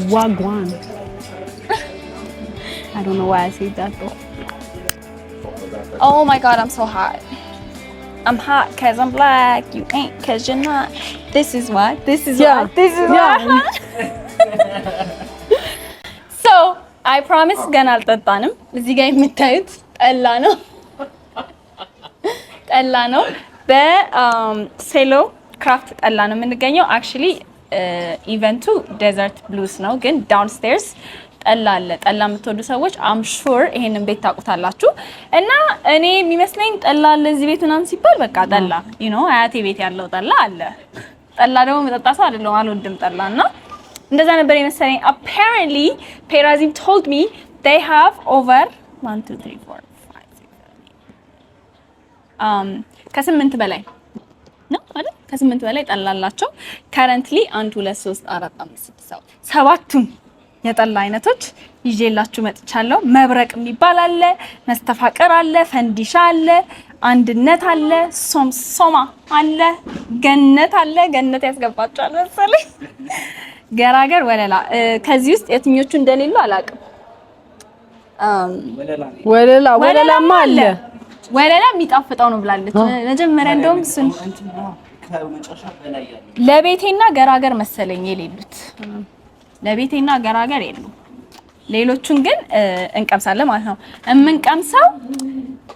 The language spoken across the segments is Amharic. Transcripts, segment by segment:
Wagwan. I don't know why I said that though. Oh my god, I'm so hot. I'm hot cause I'm black. You ain't cause you're not. This is what. This is what. This is what. So, I promise ገና አልጠጣንም። እዚህ ጋር የምታዩት ጠላ ነው። ጠላ ነው። በሴሎ ክራፍት ጠላ ነው የምንገኘው። actually ኢቨንቱ ዴዘርት ብሉስ ነው ግን ዳውንስቴርስ ጠላ አለ። ጠላ የምትወዱ ሰዎች አም ሹር ይሄንን ቤት ታውቁታላችሁ። እና እኔ የሚመስለኝ ጠላ አለ እዚህ ቤት ምናምን ሲባል በቃ ጠላ you know አያቴ ቤት ያለው ጠላ አለ። ጠላ ደግሞ መጠጣ ሰው አይደለም አልወድም ጠላና እንደዛ ነበር የመሰለኝ። apparently Perazim told me they have over 1 2 3 4 5 6 ከ8 በላይ ነው አይደል? ከ8 በላይ ጠላላቸው። currently 1 2 3 4 5 6 7ቱም የጠላ አይነቶች ይዤላችሁ መጥቻለሁ። መብረቅ የሚባል አለ፣ መስተፋቅር አለ፣ ፈንዲሻ አለ፣ አንድነት አለ፣ ሶምሶማ አለ፣ ገነት አለ። ገነት ያስገባችኋል መሰለኝ። ገራገር ወለላ። ከዚህ ውስጥ የትኞቹ እንደሌሉ አላውቅም። ወለላማ አለ። ወለላ የሚጣፍጠው ነው ብላለች መጀመሪያ። እንደውም እሱን ለቤቴና ገራገር መሰለኝ የሌሉት። ለቤቴና ገራገር የሉ። ሌሎቹን ግን እንቀምሳለን ማለት ነው። የምንቀምሰው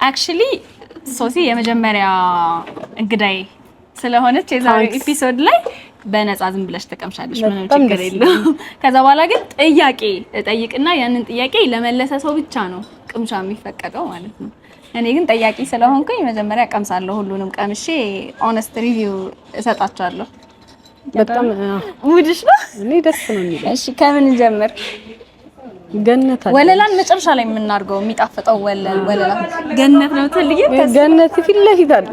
actually ሶሲ የመጀመሪያ እንግዳይ ስለሆነች የዛሬው ኤፒሶድ ላይ በነፃ ዝም ብለሽ ተቀምሻለሽ። ምንም ችግር የለውም። ከዛ በኋላ ግን ጥያቄ እጠይቅና ያንን ጥያቄ ለመለሰ ሰው ብቻ ነው ቅምሻ የሚፈቀደው ማለት ነው። እኔ ግን ጠያቂ ስለሆንኩኝ መጀመሪያ ቀምሳለሁ። ሁሉንም ቀምሼ ኦነስት ሪቪው እሰጣቸዋለሁ። በጣም ሙድሽ ነው። እኔ ደስ ነው የሚለው። እሺ ከምን እንጀምር? ገነት አለ። ወለላን መጨረሻ ላይ የምናርገው የሚጣፍጠው ወለላ ገነት ነው ትልዬ። ገነት ፊት ለፊት አለ።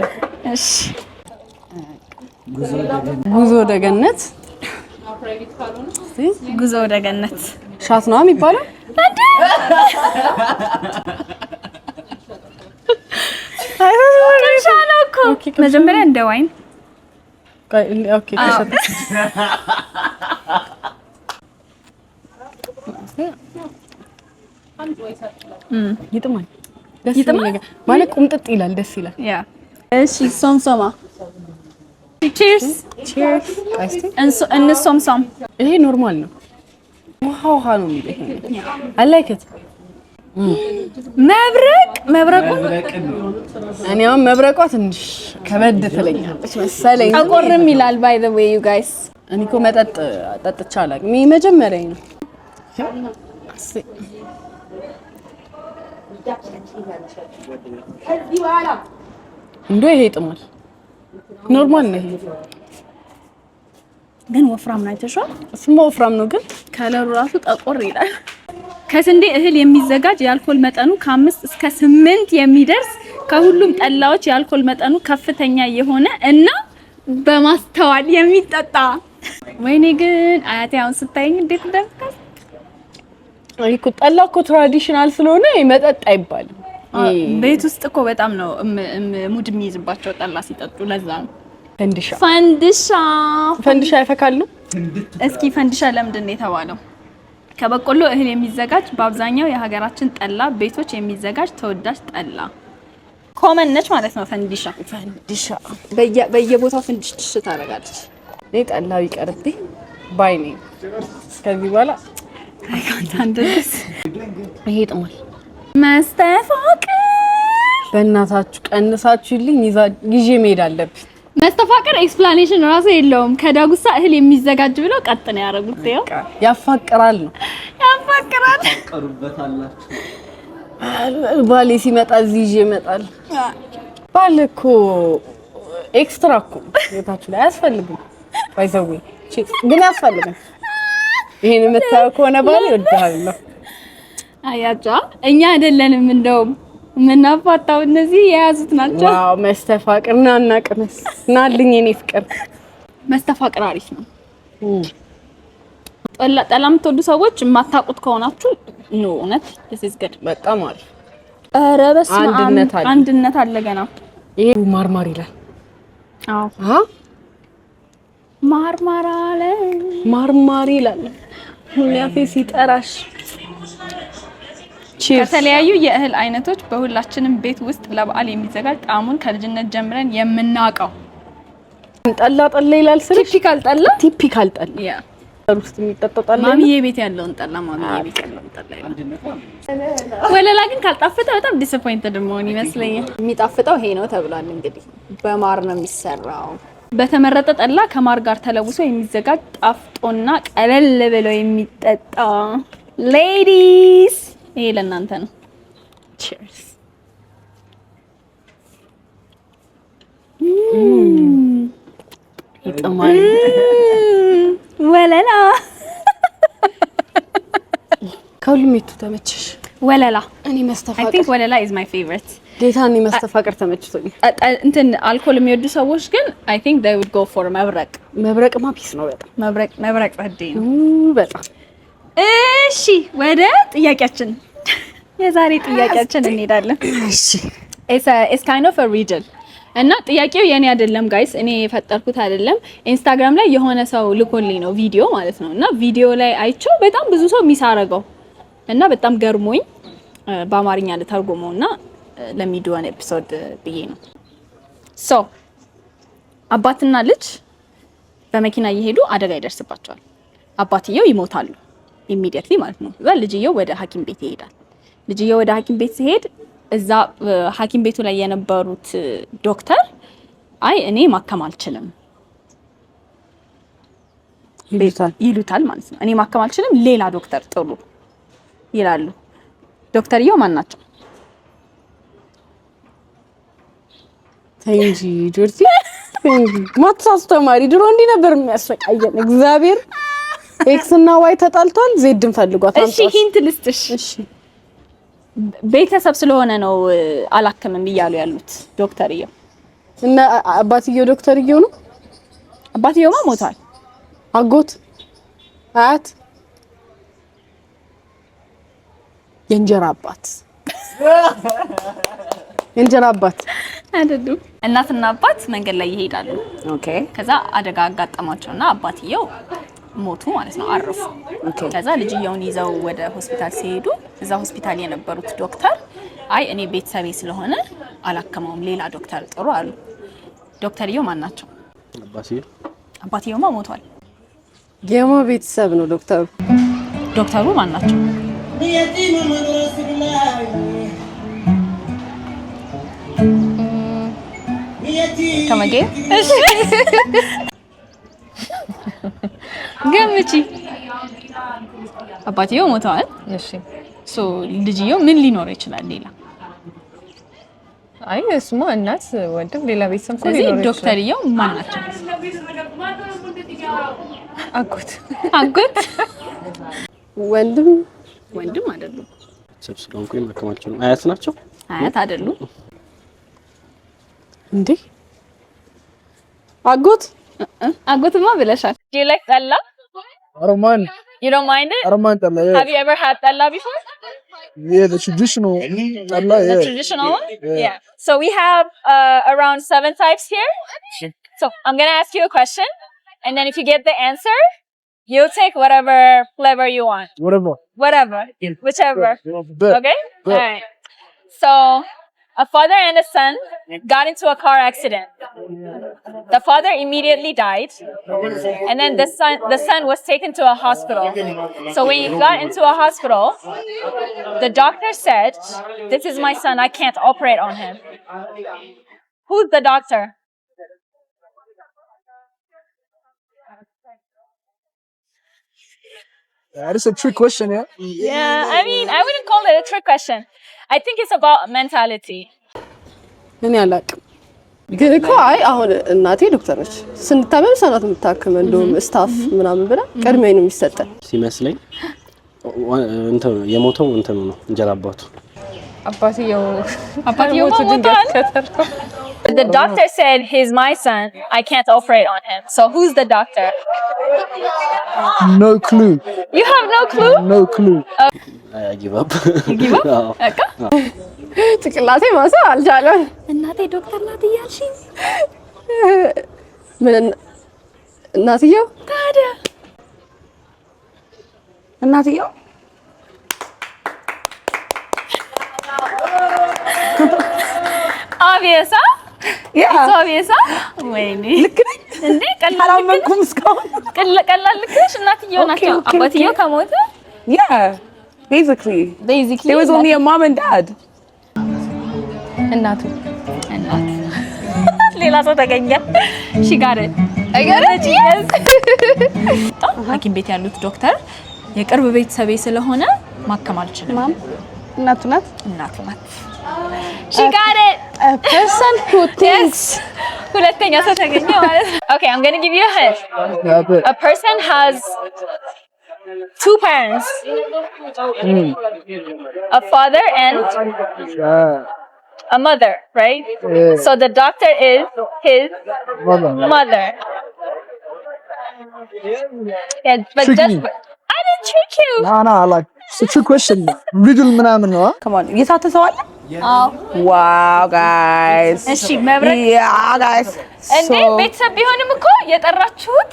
እሺ ጉዞ ወደ ገነት። ጉዞ ወደ ገነት ሻት ነው የሚባለው። መጀመሪያ እንደ ዋይን ኦኬ ከሻት ይጥማል። ደስ ይላል ማለት ቁምጥጥ ይላል። ደስ ይላል። ያ እሺ ሶምሶማ ቺርስ ቺርስ እንሶምሶም። ይሄ ኖርማል ነው። ውሃ ነው የሚለው። አይ ላይክ ኢት። መብረቁ እኔ አሁን መብረቋ ትንሽ ከበድ ትለኛለች መሰለኝ። አቆርም ይላል by the way you guys። እኔ እኮ መጠጥ ጠጥቼ አላውቅም። ይሄ መጀመሪያዬ ነው። እንደው ይሄ ይጥማል። ኖርማል ነው። ይሄ ግን ወፍራም ነው። አይተሽው? እሱማ ወፍራም ነው ግን ከለሩ ራሱ ጠቆር ይላል። ከስንዴ እህል የሚዘጋጅ የአልኮል መጠኑ ከ5 እስከ 8 የሚደርስ ከሁሉም ጠላዎች የአልኮል መጠኑ ከፍተኛ የሆነ እና በማስተዋል የሚጠጣ። ወይኔ ግን አያቴ አሁን ስታይኝ እንዴት እንደምታስ እኮ ጠላ እኮ ትራዲሽናል ስለሆነ መጠጥ አይባልም። ቤት ውስጥ እኮ በጣም ነው ሙድ የሚይዝባቸው ጠላ ሲጠጡ። ለዛ ነው ፈንዲሻ ይፈካሉ። እስኪ ፈንዲሻ ለምንድን ነው የተባለው? ከበቆሎ እህል የሚዘጋጅ በአብዛኛው የሀገራችን ጠላ ቤቶች የሚዘጋጅ ተወዳጅ ጠላ ኮመን ነች ማለት ነው። ፈንዲሻ በየቦታው ፍንድሽ ታደርጋለች። እኔ ጠላው ይቀርብኝ ባይ ነኝ ከዚህ በኋላ አይካንታንደስ። ይሄ ጥሟል። መስተፋቅር በእናታችሁ ቀንሳችሁልኝ ይዤ መሄድ አለብኝ። መስተፋቅር ኤክስፕላኔሽን ራሱ የለውም። ከዳጉሳ እህል የሚዘጋጅ ብለው ቀጥ ነው ያደረጉት። ይኸው ያፋቅራል ነው ያፋቅራል። ባሌ ሲመጣ እዚህ ይዤ እመጣለሁ። ባል እኮ ኤክስትራ እኮ ቤታችሁ ላይ አያስፈልግም። ባይዘው ግን ያስፈልጋል። ይሄን የምታየው ከሆነ ባሌ ይወዳል። አያጫ እኛ አይደለንም እንደውም ምናፋታው እነዚህ የያዙት ናቸው። ዋው መስተፋቅርና እናቀነስ ናልኝ የኔ ፍቅር። መስተፋቅር አሪፍ ነው። ጠላ የምትወዱ ሰዎች የማታውቁት ከሆናችሁ ኖ እውነት this is good በጣም አሪፍ። ኧረ በስመ አብ አንድነት አለ ገና። ይሄ ማርማር ይላል። አዎ ማርማራለ ማርማሪ ይላል ሁሌ ሲጠራሽ። ከተለያዩ የእህል አይነቶች በሁላችንም ቤት ውስጥ ለበዓል የሚዘጋጅ ጣዕሙን ከልጅነት ጀምረን የምናውቀው ጠላ ይላል። ቲፒካል ጠላ ያ ውስጥ የሚጠጣው ማሚዬ ቤት ያለውን ጠላ ማሚዬ ቤት ያለውን ጠላ ይላል። ወለላ ግን ካልጣፈጠ በጣም ዲስአፖይንትድ መሆን ይመስለኛል። የሚጣፍጠው ይሄ ነው ተብሏል። እንግዲህ በማር ነው የሚሰራው። በተመረጠ ጠላ ከማር ጋር ተለውሶ የሚዘጋጅ ጣፍጦና ቀለል ብሎ የሚጠጣ ሌዲስ ይሄ ለእናንተ ነው። ቺርስ። ይጥማል ወለላ። ከሁሉም የቱ ተመቸሽ? ወለላ። እኔ I መስተፋቅር think ወለላ is my favorite። ጌታን መስተፋቅር ተመችቶኝ። እንትን አልኮል የሚወዱ ሰዎች ግን I think they would go for መብረቅ። መብረቅማ ፒስ ነው በጣም መብረቅ ጸዴ ነው በጣም። እሺ ወደ ጥያቄያችን የዛሬ ጥያቄያችን እንሄዳለን። እሺ it's kind of a riddle እና ጥያቄው የኔ አይደለም ጋይስ፣ እኔ የፈጠርኩት አይደለም። ኢንስታግራም ላይ የሆነ ሰው ልኮልኝ ነው ቪዲዮ ማለት ነው። እና ቪዲዮ ላይ አይቼው በጣም ብዙ ሰው ሚስ አደረገው እና በጣም ገርሞኝ በአማርኛ ልተርጉመውና ለሚዲዮን ኤፒሶድ ብዬ ነው። ሶ አባትና ልጅ በመኪና እየሄዱ አደጋ ይደርስባቸዋል። አባትየው ይሞታሉ ኢሚዲየትሊ ማለት ነው። እዛ ልጅየው ወደ ሐኪም ቤት ይሄዳል። ልጅየው ወደ ሐኪም ቤት ሲሄድ እዛ ሐኪም ቤቱ ላይ የነበሩት ዶክተር አይ እኔ ማከም አልችልም ይሉታል ማለት ነው። እኔ ማከም አልችልም ሌላ ዶክተር ጥሩ ይላሉ። ዶክተርየው ማን ናቸው? ተንጂ ጆርቲ ማትስ አስተማሪ ድሮ እንዲህ ነበር የሚያሰቃየን። እግዚአብሔር ኤክስ እና ዋይ ተጣልቷል፣ ዜድን ፈልጓት። እሺ ሂንት ልስጥሽ። እሺ ቤተሰብ ስለሆነ ነው አላከምም እያሉ ያሉት ዶክተርየው። እና አባትየው ዶክተርየው ነው። አባትየውማ ሞቷል። አጎት አያት የእንጀራ አባት አይደሉም። እናትና አባት መንገድ ላይ ይሄዳሉ። ኦኬ። ከዛ አደጋ አጋጠማቸውና አባትየው ሞቱ ማለት ነው፣ አረፉ። ከዛ ልጅየውን ይዘው ወደ ሆስፒታል ሲሄዱ እዛ ሆስፒታል የነበሩት ዶክተር አይ እኔ ቤተሰቤ ስለሆነ አላከመውም ሌላ ዶክተር ጥሩ አሉ። ዶክተርየው ማን ናቸው? አባትየውማ ሞቷል። የማ ቤተሰብ ነው ዶክተሩ? ዶክተሩ ማን ናቸው? ከመጌ እሺ ገምቺ። አባትየው ሞተዋል። እሺ ሶ ልጅየው ምን ሊኖር ይችላል ሌላ? አይ እሱማ እናት፣ ወንድም፣ ሌላ ቤተሰብ እኮ ሊኖር ይችላል። ይችላል። ዶክተርየው ማን ናቸው? አጎት ወንድም አይደሉም። ሰብስበው እንኳን ማከማቸው ነው። አያት ናቸው? አያት አይደሉም እንዴ? አጎትማ ብለሻል። Do you like ጠላ? Arman. You don't mind it? Arman talla, yeah. Have you ever had ጠላ before? Yeah, the traditional talla, The yeah. traditional one? Yeah. So we have around 7 types here. So I'm going to ask you a question, and then if you get the answer, you take whatever flavor you want. Whatever. Whichever. Bet. Okay? All right. So a father and a son got into a car accident. The father immediately died, and then the son was taken to a hospital. So when he got into a hospital, the doctor said, "This is my son, I can't operate on him." Who's the doctor? That is a trick question, yeah? Yeah, I mean, I wouldn't call it a trick question. I think it's about mentality. እኔ አላውቅም ግን እኮ አይ አሁን እናቴ ዶክተር ነች። ስንታመም ሰናት የምታክመው እንደውም ስታፍ ምናምን ብላ ቀድሜ ነው የሚሰጠን ሲመስለኝ። እንትን የሞተው እንትን ነው እንጀራ አባትየው ሞቷል። The doctor said, "He's my son. I can't operate on him." So who's the doctor? No clue. You have no clue? No clue. give up. Give up? ጭቅላቴ ማሰብ አልቻለም። እናቴ ዶክተር ናት እያልሽኝ? ምን እናትየው ታዲያ እናትየው አብየሳ ያ አብየሳ ወይኔ ልክ ነኝ እንዴ? ቀላል አላመንኩም እስካሁን። ቀላል ልክ ነሽ። እናትየው ናቸው። okay, አባትየው okay. ከሞተ Yeah, basically there was only a mom and dad. እናቱ እናት ሌላ ሰው ተገኘ። ሺ ጋር አይገረጭ ሐኪም ቤት ያሉት ዶክተር የቅርብ ቤተሰቤ ስለሆነ ማከም አልችልም። ማም እናቱ ናት። እናቱ ናት። ሺ ጋር a person who thinks ሁለተኛ ሰው ተገኘ ማለት ነው። Okay, I'm going to give you a hint. Yeah, but A person has two parents. A father and a mother, right? Yeah. So the doctor is his mother. Yeah, but Trick just me. I didn't trick you. nah, like it's a trick question. Riddle ምናምን ነው። Come on, የሳተ ሰው አለ? አዎ Wow, guys. እሺ መብረቅ Yeah, guys. እንዴ ቤተሰብ ቢሆንም እኮ የጠራችሁት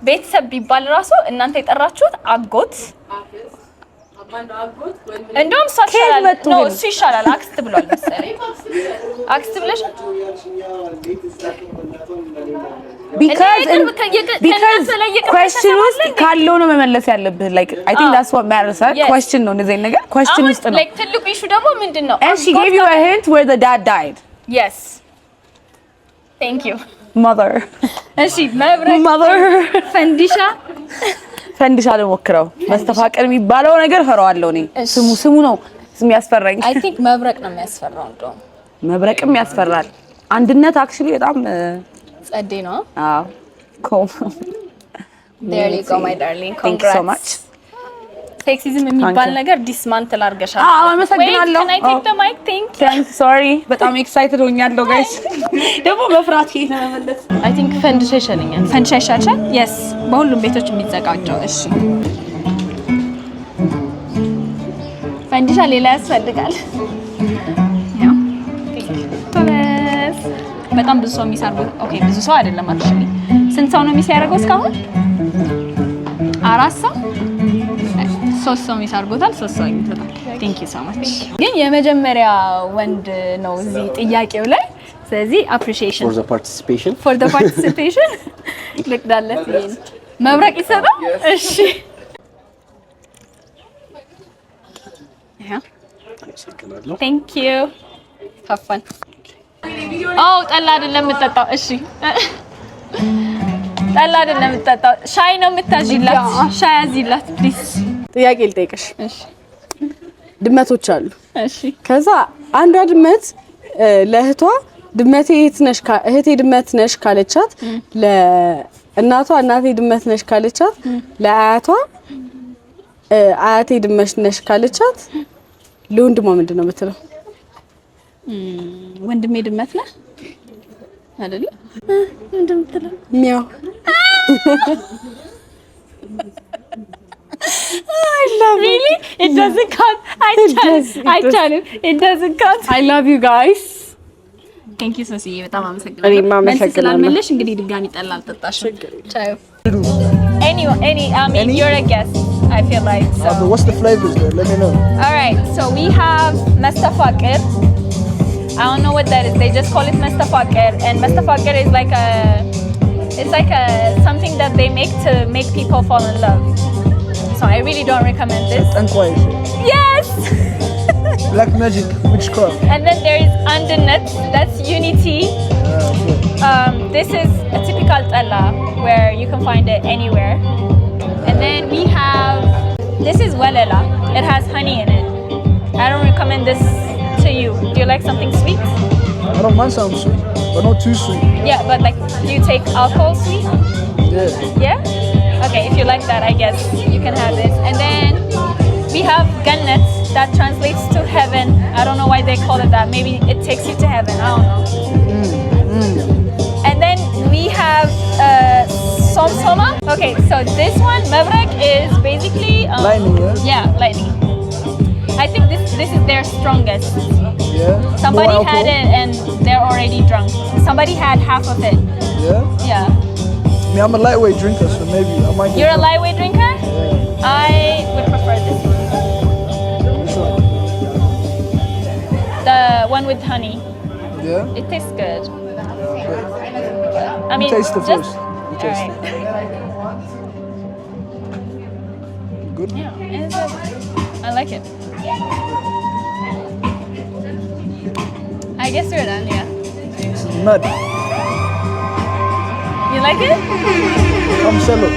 ቤተሰብ ቢባል ራሱ እናንተ የጠራችሁት አጎት እንደውም እሷ ይሻላል ነው እሱ ይሻላል አክስት ብሏል መሰለኝ አክስት ብለሽ because question ውስጥ ካለው ነው መመለስ ያለብህ like I think that's what matters question ነው እንደዚህ ነገር question ውስጥ ነው like ትልቁ ኢሹ ደግሞ ምንድነው and she gave you a hint where the dad died yes thank you mother እሺ መብረቅ mother ፈንዲሻ ልሞክረው መስተፋቀር የሚባለው ነገር ፈራዋለሁ እኔ ስሙ ነው የሚያስፈራኝ I think መብረቅ ነው የሚያስፈራው እንደው መብረቅም ያስፈራል አንድነት actually በጣም ጸዴ ነው አዎ cool there you go my darling congrats thank you so much ሴክሲዝም የሚባል ነገር ዲስማንትል አርገሻል አመሰግናለሁ can I take the mic thank you sorry በጣም ኤክሳይትድ ሆኛለሁ ጋይስ ደግሞ መፍራት ይሄ ነው መመለስ I think ፈንዲሻ ይሻለኛል ፈንዲሻ ይሻልሻል yes በሁሉም ቤቶች የሚዘጋጀው እሺ ፈንዲሻ ሌላ ያስፈልጋል ያው በጣም ብዙ ሰው የሚሰርጉት ኦኬ ብዙ ሰው አይደለም actually ስንት ሰው ነው የሚያደርገው እስካሁን 4 ሰው 3 ሰው የሚሰርጉታል 3 ሰው ይምታታል thank you so much ግን የመጀመሪያ ወንድ ነው እዚህ ጥያቄው ላይ ስለዚህ appreciation for the participation ልቅዳለት ይሄን መብረቅ ይሰጣል እሺ thank you have fun ጠላ አይደለም የምጠጣው እሺ ጠላ አይደለም የምጠጣው ሻይ ነው የምታዥላት ሻይ አዚላት ፕሊዝ ጥያቄ ልጠይቅሽ እሺ ድመቶች አሉ እሺ ከዛ አንዷ ድመት ለእህቷ ድመቴ እህቴ ድመት ነሽ ካለቻት ለእናቷ እናቴ ድመት ነሽ ካለቻት ለአያቷ አያቴ ድመት ነሽ ካለቻት ለወንድሟ ምንድነው የምትለው ወንድሜ ድመት ነህ አይደለ ምንድነው የምትለው ሚያው I love really it doesn't count I challenge it doesn't count I love you guys thank you ሶሲ በጣም አመሰግናለሁ ስላልመለሽ እንግዲህ ድጋሚ ጠላ አልጠጣሽ ቻው any I mean you're a guest I feel like so what's the flavors there let me know all right so we have mastafaqir I don't know what that is they just call it mastafaqir and mastafaqir is like a something that they make to make people fall in love so I really don't recommend this yes black magic witchcraft and then there is andanat that's unity this is a typical talla where you can find it anywhere and then we have this is walela it has honey in it I don't recommend this to you do you like something sweet I don't mind something sweet but not too sweet yeah but like do you take alcohol sweet yeah okay if you like that I guess you can have this and then we have gannat that translates to heaven I don't know why they call it that maybe it takes you to heaven I don't know and then we have somsoma okay so this one mabrek is basically lightning yeah lightning I think this is their strongest yeah somebody had it and they're already drunk somebody had half of it yeah I mean, I'm a lightweight drinker, so maybe I might get You're a drunk. lightweight drinker? I would prefer this one. Which one? The one with honey. Yeah? It tastes good. I You mean, taste it just first. You taste alright. it. Good? Yeah, it's good. I like it. I guess we're done, yeah. It's nut. You like it? Come sell it.